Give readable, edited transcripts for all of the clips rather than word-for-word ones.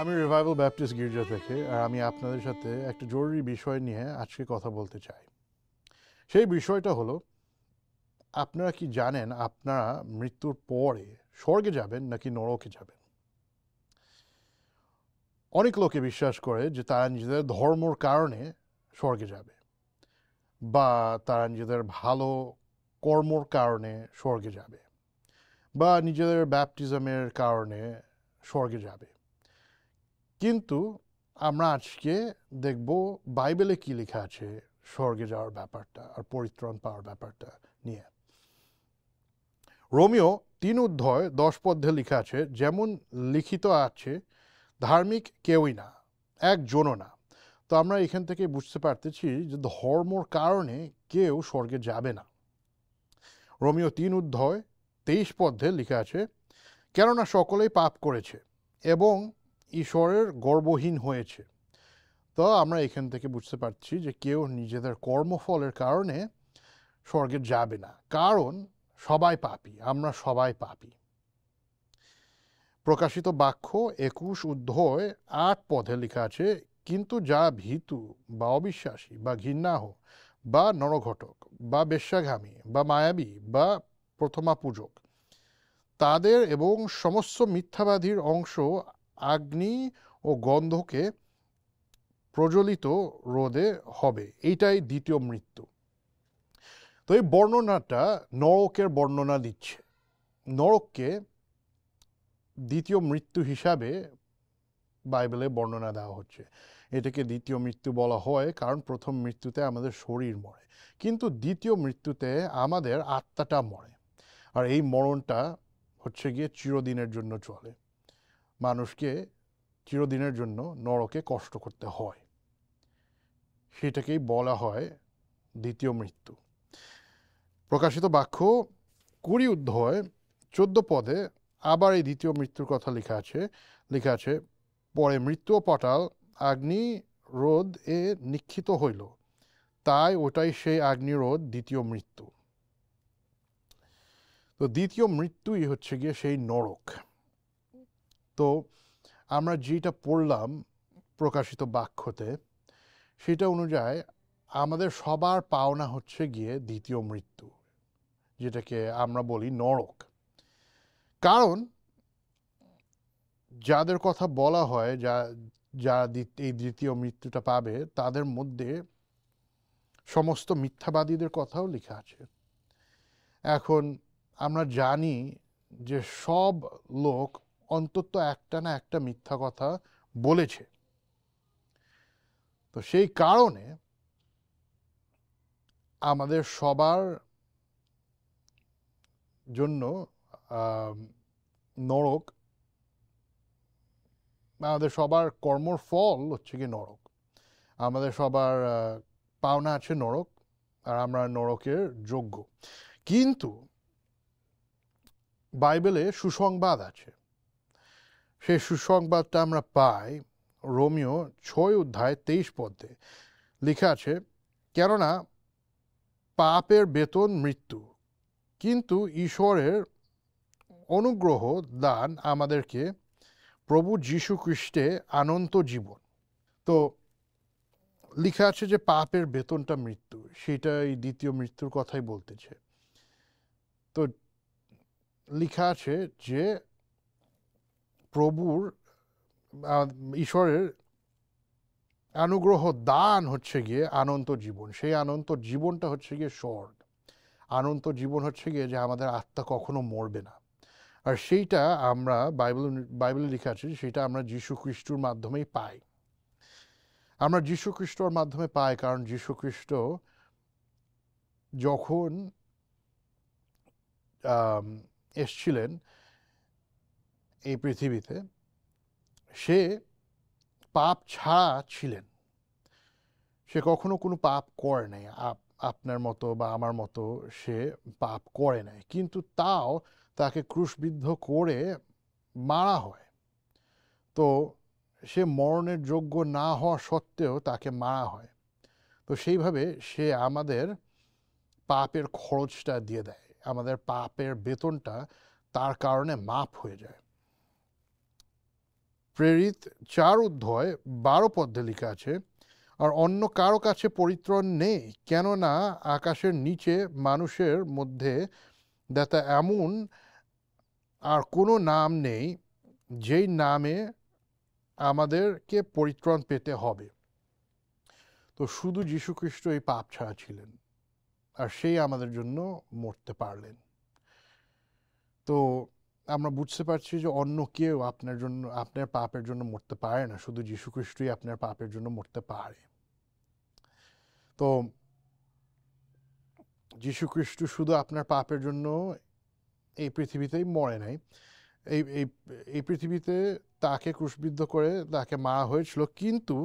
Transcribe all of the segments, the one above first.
আমি revival Baptist গির্জা থেকে, আর আমি আপনাদের সাথে একটা জরুরি বিষয় নিয়ে আজকে কথা বলতে চাই। সেই বিষয়টা হলো, আপনারা কি জানেন আপনারা মৃত্যুর পরে স্বর্গে যাবেন নাকি নরকে যাবেন? অনেক লোকে বিশ্বাস করে যে তারা নিজেদের ধর্মর কারণে স্বর্গে যাবে, বা তারা নিজেদের ভালো কর্মর কারণে স্বর্গে যাবে, বা নিজেদের ব্যাপটিজমের কারণে স্বর্গে যাবে। কিন্তু আমরা আজকে দেখব বাইবেলে কি লেখা আছে স্বর্গে যাওয়ার ব্যাপারটা আর পরিত্রাণ পাওয়ার ব্যাপারটা নিয়ে। রোমিও 3:10 লেখা আছে, যেমন লিখিত আছে, ধার্মিক কেউই না, একজনও না। তো আমরা এখান থেকে বুঝতে পারতেছি যে ধর্মর কারণে কেউ স্বর্গে যাবে না। রোমিও 3:23 লেখা আছে, কেননা সকলেই পাপ করেছে এবং ঈশ্বরের গর্বহীন হয়েছে। তো আমরা এখান থেকে বুঝতে পারছি যে কেউ নিজেদের কর্মফলের কারণে স্বর্গে যাবে না, কারণ সবাই পাপী, আমরা সবাই পাপী। প্রকাশিত বাক্য 21:8 লেখা আছে, কিন্তু যারা ভীতু বা অবিশ্বাসী বা ঘৃণাহ বা নরঘটক বা বেশ্যাগামী বা মায়াবী বা প্রথমা পূজক, তাদের এবং সমস্ত মিথ্যাবাদীর অংশ আগ্নি ও গন্ধকে প্রজ্বলিত রোদে হবে। এইটাই দ্বিতীয় মৃত্যু। তো এই বর্ণনাটা নরকের বর্ণনা দিচ্ছে। নরককে দ্বিতীয় মৃত্যু হিসাবে বাইবেলে বর্ণনা দেওয়া হচ্ছে। এটাকে দ্বিতীয় মৃত্যু বলা হয় কারণ প্রথম মৃত্যুতে আমাদের শরীর মরে, কিন্তু দ্বিতীয় মৃত্যুতে আমাদের আত্মাটা মরে। আর এই মরণটা হচ্ছে গিয়ে চিরদিনের জন্য চলে। মানুষকে চিরদিনের জন্য নরকে কষ্ট করতে হয়, সেটাকেই বলা হয় দ্বিতীয় মৃত্যু। প্রকাশিত বাক্য 20:14 আবার এই দ্বিতীয় মৃত্যুর কথা লেখা আছে, পরে মৃত্যু ও পাতাল আগ্নি রোদ এ নিক্ষিপ্ত হইল, তাই ওটাই সেই আগ্নিরোধ দ্বিতীয় মৃত্যু। তো দ্বিতীয় মৃত্যুই হচ্ছে গিয়ে সেই নরক। তো আমরা যেটা পড়লাম প্রকাশিত বাক্যতে, সেটা অনুযায়ী আমাদের সবার পাওনা হচ্ছে গিয়ে দ্বিতীয় মৃত্যু, যেটাকে আমরা বলি নরক। কারণ যাদের কথা বলা হয়, যারা এই দ্বিতীয় মৃত্যুটা পাবে, তাদের মধ্যে সমস্ত মিথ্যাবাদীদের কথাও লেখা আছে। এখন আমরা জানি যে সব লোক অন্তত একটা না একটা মিথ্যা কথা বলেছে। তো সেই কারণে আমাদের সবার জন্য নরক, আমাদের সবার কর্মর ফল হচ্ছে কি নরক। আমাদের সবার পাওনা আছে নরক, আর আমরা নরকের যোগ্য। কিন্তু বাইবেলে সুসংবাদ আছে। সেই সুসংবাদটা আমরা পাই রোমিও 6:23 লেখা আছে, কেননা পাপের বেতন মৃত্যু, কিন্তু ঈশ্বরের অনুগ্রহ দান আমাদেরকে প্রভু যীশু খ্রিস্টে অনন্ত জীবন। তো লেখা আছে যে পাপের বেতনটা মৃত্যু, সেটা এই দ্বিতীয় মৃত্যুর কথাই বলতেছে। তো লেখা আছে যে প্রভুর ঈশ্বরের অনুগ্রহ দান হচ্ছে গিয়ে অনন্ত জীবন। সেই অনন্ত জীবনটা হচ্ছে গিয়ে স্বর্গ। অনন্ত জীবন হচ্ছে গিয়ে যে আমাদের আত্মা কখনো মরবে না। আর সেইটা আমরা বাইবেলে লেখা আছে, সেটা আমরা যীশু খ্রিস্টর মাধ্যমেই পাই। আমরা যীশু খ্রিস্টর মাধ্যমে পাই কারণ যীশু খ্রিস্ট যখন এসছিলেন এই পৃথিবীতে, সে পাপ ছাড়া ছিলেন। সে কখনো কোনো পাপ করে নাই, আপনার মতো বা আমার মতো সে পাপ করে নাই, কিন্তু তাও তাকে ক্রুশবিদ্ধ করে মারা হয়। তো সে মরণের যোগ্য না হওয়া সত্ত্বেও তাকে মারা হয়। তো সেইভাবে সে আমাদের পাপের খরচটা দিয়ে দেয়, আমাদের পাপের বেতনটা তার কারণে মাপ হয়ে যায়। প্রেরিত 4:12 লেখা আছে, আর অন্য কারো কাছে পরিত্রাণ নেই, কেননা আকাশের নিচে মানুষের মধ্যে দাতা এমন আর কোনো নাম নেই যেই নামে আমাদেরকে পরিত্রাণ পেতে হবে। তো শুধু যীশুখ্রিস্ট এই পাপ ছাড়া ছিলেন, আর সেই আমাদের জন্য মরতে পারলেন। তো আমরা বুঝতে পারছি যে অন্য কেউ আপনার জন্য, আপনার পাপের জন্য মরতে পারে না, শুধু যীশুখ্রিস্টই আপনার পাপের জন্য মরতে পারে। তো যীশুখ্রিস্ট শুধু আপনার পাপের জন্য এই পৃথিবীতেই মরে নাই, এই এই এই পৃথিবীতে তাকে ক্রুশবিদ্ধ করে তাকে মারা হয়েছিল, কিন্তু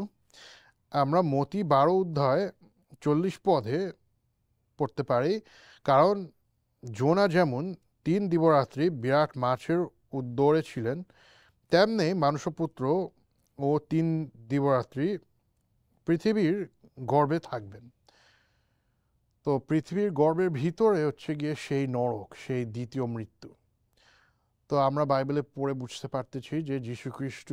আমরা মতি 12:40 পড়তে পারি, কারণ জোনা যেমন 3 দিবরাত্রি বিরাট মাছের উদরে ছিলেন, তেমনি মানুষপুত্র ও 3 দিবরাত্রি পৃথিবীর গর্ভে থাকবেন। তো পৃথিবীর গর্ভের ভিতরে হচ্ছে গিয়ে সেই নরক, সেই দ্বিতীয় মৃত্যু। তো আমরা বাইবেলে পড়ে বুঝতে পারতেছি যে যীশুখ্রিস্ট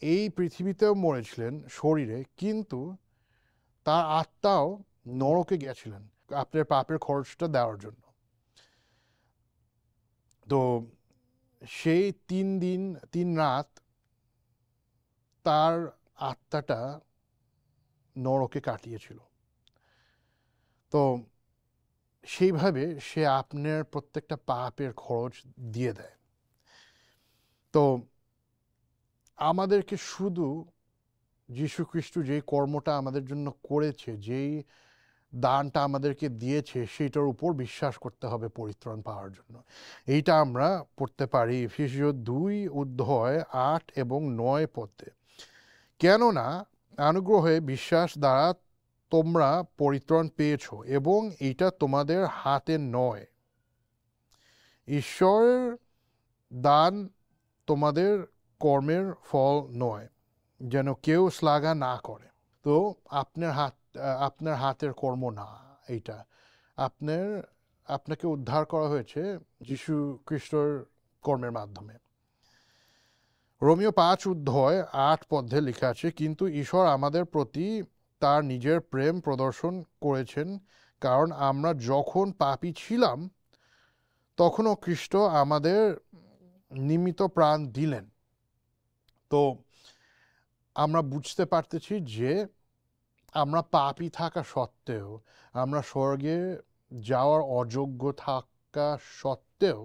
এই পৃথিবীতেও মরেছিলেন শরীরে, কিন্তু তার আত্মাও নরকে গেছিলেন আপনার পাপের খরচটা দেওয়ার জন্য। তো সেই 3 দিন 3 রাত তার আত্মাটা নরকে কাটিয়েছিল। তো সেইভাবে সে আপনার প্রত্যেকটা পাপের খরচ দিয়ে দেয়। তো আমাদেরকে শুধু যীশুখ্রিস্ট যেই কর্মটা আমাদের জন্য করেছে, যেই দানটা আমাদেরকে দিয়েছে, সেইটার উপর বিশ্বাস করতে হবে পরিত্রাণ পাওয়ার জন্য। এইটা আমরা পড়তে পারি এফেসীয় 2:8 এবং 9 পদে। কেননা অনুগ্রহে বিশ্বাস দ্বারা তোমরা পরিত্রাণ পেয়েছ, এবং এইটা তোমাদের হাতে নয়, ঈশ্বরের দান, তোমাদের কর্মের ফল নয়, যেন কেউ শ্লাঘা না করে। তো আপনার হাতের কর্ম না, এইটা আপনাকে উদ্ধার করা হয়েছে যীশু খ্রিস্টর কর্মের মাধ্যমে। রোমিও 5:8 লেখা আছে, কিন্তু ঈশ্বর আমাদের প্রতি তার নিজের প্রেম প্রদর্শন করেছেন, কারণ আমরা যখন পাপী ছিলাম তখনও খ্রিস্ট আমাদের নিমিত্ত প্রাণ দিলেন। তো আমরা বুঝতে পারতেছি যে আমরা পাপী থাকা সত্ত্বেও, আমরা স্বর্গে যাওয়ার অযোগ্য থাকা সত্ত্বেও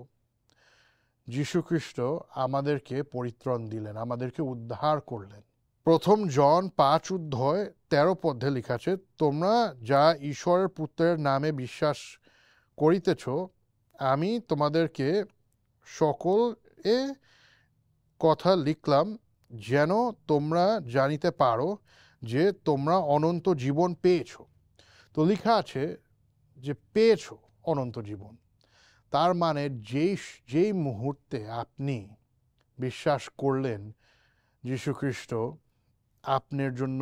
যীশুখ্রিস্ট আমাদেরকে পরিত্রাণ দিলেন, আমাদেরকে উদ্ধার করলেন। প্রথম জন 5:13 লেখা আছে, তোমরা যা ঈশ্বরের পুত্রের নামে বিশ্বাস করিতেছ, আমি তোমাদেরকে সকল কথা লিখলাম, যেন তোমরা জানিতে পারো যে তোমরা অনন্ত জীবন পেয়েছ। তো লেখা আছে যে পেয়েছ অনন্ত জীবন, তার মানে যেই মুহূর্তে আপনি বিশ্বাস করলেন যীশুখ্রিস্ট আপনার জন্য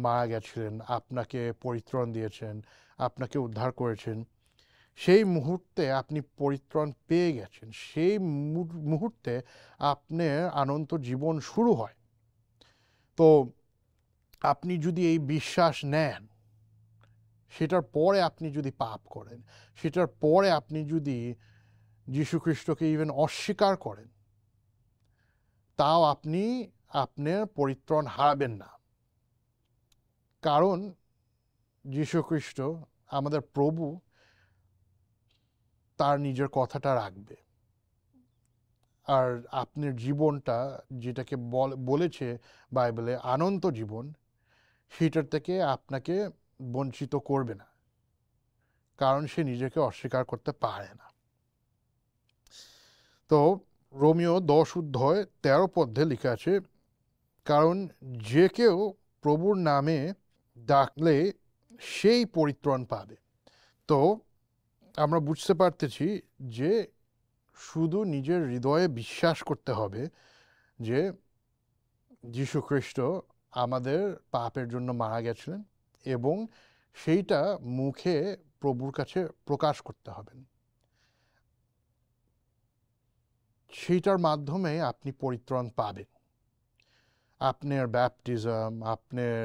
মারা গেছিলেন, আপনাকে পরিত্রাণ দিয়েছেন, আপনাকে উদ্ধার করেছেন, সেই মুহূর্তে আপনি পরিত্রাণ পেয়ে গেছেন, সেই মুহূর্তে আপনার অনন্ত জীবন শুরু হয়। তো আপনি যদি এই বিশ্বাস নেন, সেটার পরে আপনি যদি পাপ করেন, সেটার পরে আপনি যদি যীশুখ্রিস্টকে ইভেন অস্বীকার করেন, তাও আপনি আপনার পরিত্রাণ হারাবেন না, কারণ যীশুখ্রিস্ট আমাদের প্রভু তার নিজের কথাটা রাখবে। আর আপনার জীবনটা, যেটাকে বলেছে বাইবেলে অনন্ত জীবন, সেটার থেকে আপনাকে বঞ্চিত করবে না, কারণ সে নিজেকে অস্বীকার করতে পারে না। তো রোমিও 10:13 লেখা আছে, কারণ যে কেউ প্রভুর নামে ডাকলে সেই পরিত্রাণ পাবে। তো আমরা বুঝতে পারতেছি যে শুধু নিজের হৃদয়ে বিশ্বাস করতে হবে যে যীশুখ্রিস্ট আমাদের পাপের জন্য মারা গেছিলেন, এবং সেইটা মুখে প্রভুর কাছে প্রকাশ করতে হবে। সেইটার মাধ্যমে আপনি পরিত্রাণ পাবেন। আপনার ব্যাপটিজম, আপনার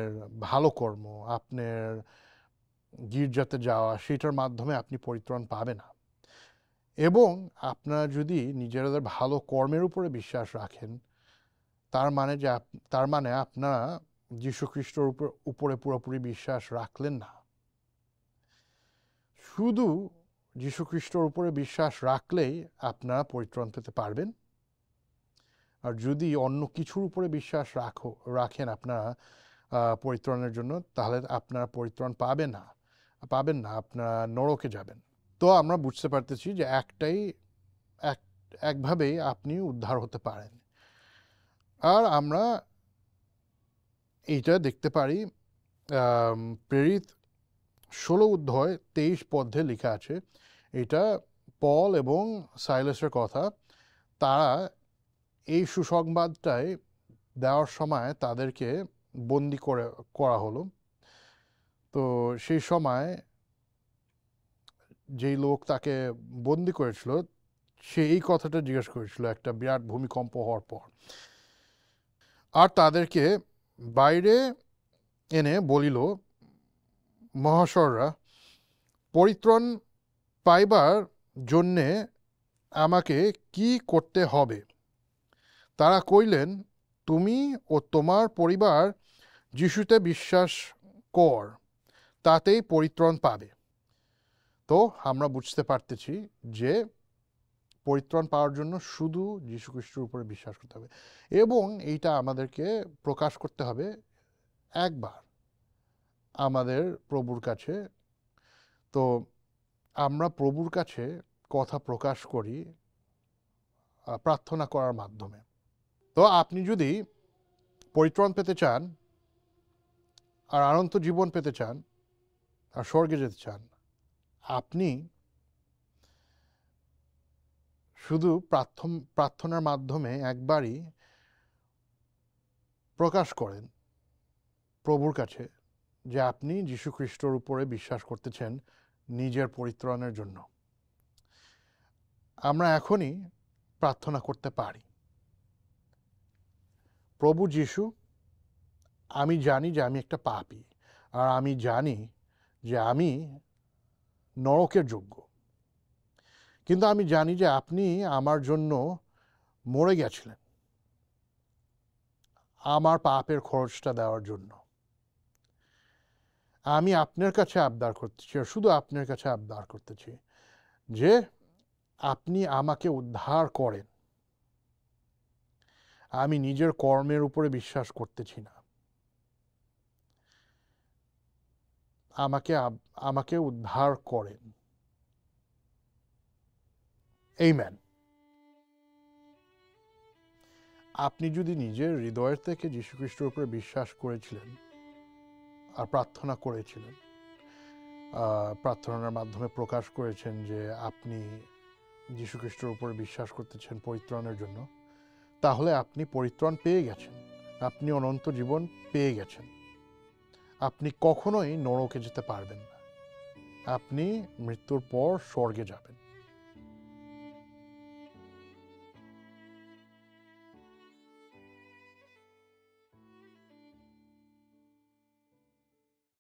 ভালো কর্ম, আপনার গির্জাতে যাওয়া, সেটার মাধ্যমে আপনি পরিত্রাণ পাবেন না। এবং আপনারা যদি নিজেদের ভালো কর্মের উপরে বিশ্বাস রাখেন, তার মানে আপনারা যীশুখ্রিস্টের উপরে পুরোপুরি বিশ্বাস রাখলেন না। শুধু যীশুখ্রিস্টের উপরে বিশ্বাস রাখলেই আপনারা পরিত্রাণ পেতে পারবেন। আর যদি অন্য কিছুর উপরে বিশ্বাস রাখেন আপনারা পরিত্রাণের জন্য, তাহলে আপনারা পরিত্রাণ পাবেন না, আপনারা নরকে যাবেন। তো আমরা বুঝতে পারতেছি যে একভাবেই আপনি উদ্ধার হতে পারেন। আর আমরা এইটা দেখতে পারি প্রেরিত 16 অধ্যায় 23 পদে লেখা আছে। এটা পল এবং সাইলাসের কথা। তারা এই সুসংবাদটাই দেওয়ার সময় তাদেরকে বন্দি করা হলো। তো সেই সময় যেই লোক তাকে বন্দি করেছিল, সে এই কথাটা জিজ্ঞেস করেছিল একটা বিরাট ভূমিকম্প হওয়ার পর। আর তাদেরকে বাইরে এনে বলিল, মহাশয়রা, পরিত্রাণ পাইবার জন্যে আমাকে কি করতে হবে? তারা কইলেন, তুমি ও তোমার পরিবার যিশুতে বিশ্বাস কর, তাতেই পরিত্রাণ পাবে। তো আমরা বুঝতে পারতেছি যে পরিত্রাণ পাওয়ার জন্য শুধু যীশুখ্রিস্টের উপরে বিশ্বাস করতে হবে, এবং এইটা আমাদেরকে প্রকাশ করতে হবে একবার আমাদের প্রভুর কাছে। তো আমরা প্রভুর কাছে কথা প্রকাশ করি প্রার্থনা করার মাধ্যমে। তো আপনি যদি পরিত্রাণ পেতে চান, আর অনন্ত জীবন পেতে চান, আর স্বর্গে যেতে চান, আপনি শুধু প্রার্থনার মাধ্যমে একবারই প্রকাশ করেন প্রভুর কাছে যে আপনি যীশুখ্রিস্টের উপরে বিশ্বাস করতেছেন নিজের পরিত্রাণের জন্য। আমরা এখনই প্রার্থনা করতে পারি, প্রভু যীশু, আমি জানি যে আমি একটা পাপী, আর আমি জানি যে আমি নরকের যোগ্য, কিন্তু আমি জানি যে আপনি আমার জন্য মরে গেছিলেন আমার পাপের খরচটা দেওয়ার জন্য। আমি আপনার কাছে আবদার করতেছি, আর শুধু আপনার কাছে আবদার করতেছি যে আপনি আমাকে উদ্ধার করেন। আমি নিজের কর্মের উপরে বিশ্বাস করতেছি না, আমাকে উদ্ধার করেন। আমেন। আপনি যদি নিজের হৃদয়ের থেকে যীশুখ্রিস্টের উপরে বিশ্বাস করেছিলেন আর প্রার্থনা করেছিলেন, প্রার্থনার মাধ্যমে প্রকাশ করেছেন যে আপনি যীশুখ্রিস্টের উপরে বিশ্বাস করতেছেন পরিত্রাণের জন্য, তাহলে আপনি পরিত্রাণ পেয়ে গেছেন, আপনি অনন্ত জীবন পেয়ে গেছেন। আপনি কখনোই নরকে যেতে পারবেন না, আপনি মৃত্যুর পর স্বর্গে যাবেন।